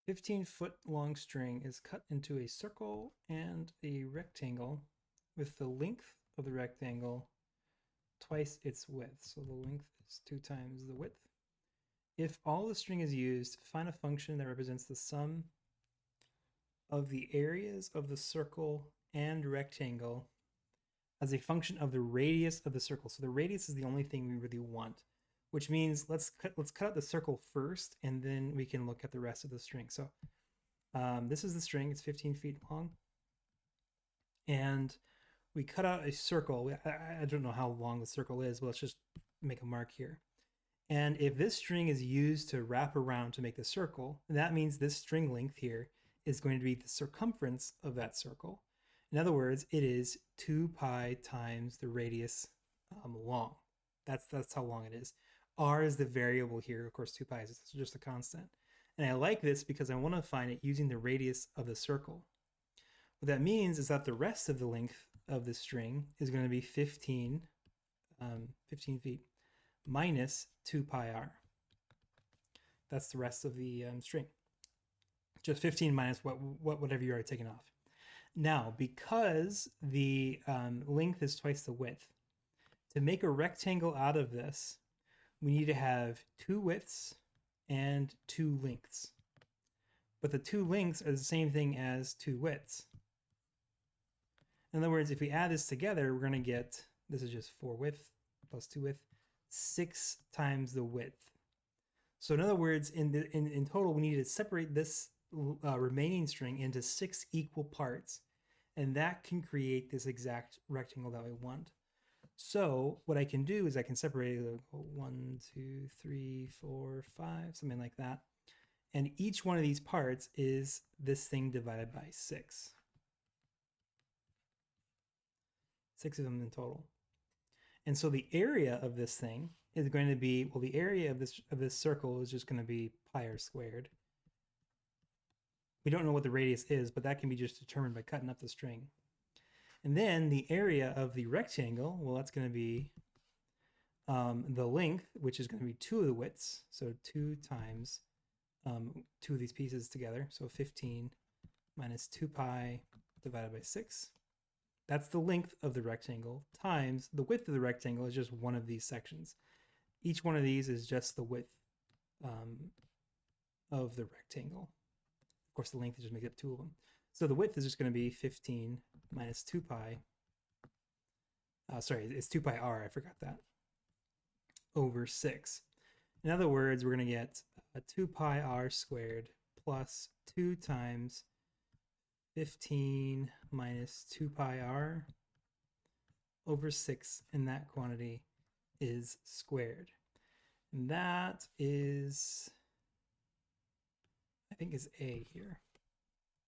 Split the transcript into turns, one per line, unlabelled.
15-foot long string is cut into a circle and a rectangle with the length of the rectangle twice its width. So the length is 2 times the width. If all the string is used, find a function that represents the sum of the areas of the circle and rectangle as a function of the radius of the circle. So the radius is the only thing we really want, which means let's cut out the circle first, and then we can look at the rest of the string. So this is the string. It's 15 feet long. And we cut out a circle. I don't know how long the circle is, but let's just make a mark here. And if this string is used to wrap around to make the circle, that means this string length here is going to be the circumference of that circle. In other words, it is 2 pi times the radius long. That's how long it is. R is the variable here. Of course, 2 pi is just a constant. And I like this because I want to find it using the radius of the circle. What that means is that the rest of the length of the string is going to be 15 feet minus 2 pi r. That's the rest of the string. Just 15 minus whatever you already taken off. Now, because the length is twice the width, to make a rectangle out of this, we need to have 2 widths and 2 lengths. But the 2 lengths are the same thing as 2 widths. In other words, if we add this together, we're going to get, this is just 4 width plus 2 width, 6 times the width. So in other words, in total, we need to separate this remaining string into 6 equal parts, and that can create this exact rectangle that we want. So what I can do is I can separate it 1, 2, 3, 4, 5, something like that. And each one of these parts is this thing divided by 6. 6 of them in total. And so the area of this thing is going to be, well, the area of this circle is just going to be pi r squared. We don't know what the radius is, but that can be just determined by cutting up the string. And then the area of the rectangle, well, that's going to be the length, which is going to be 2 of the widths. So 2 times 2 of these pieces together. So 15 minus 2 pi divided by 6. That's the length of the rectangle times the width of the rectangle is just one of these sections. Each one of these is just the width of the rectangle. Of course, the length just makes up 2 of them. So the width is just going to be 15 minus 2 pi. Sorry, it's 2 pi r, I forgot that, over 6. In other words, we're going to get 2 pi r squared plus 2 times 15 minus 2 pi r over 6, and that quantity is squared. And that is, I think, is A here.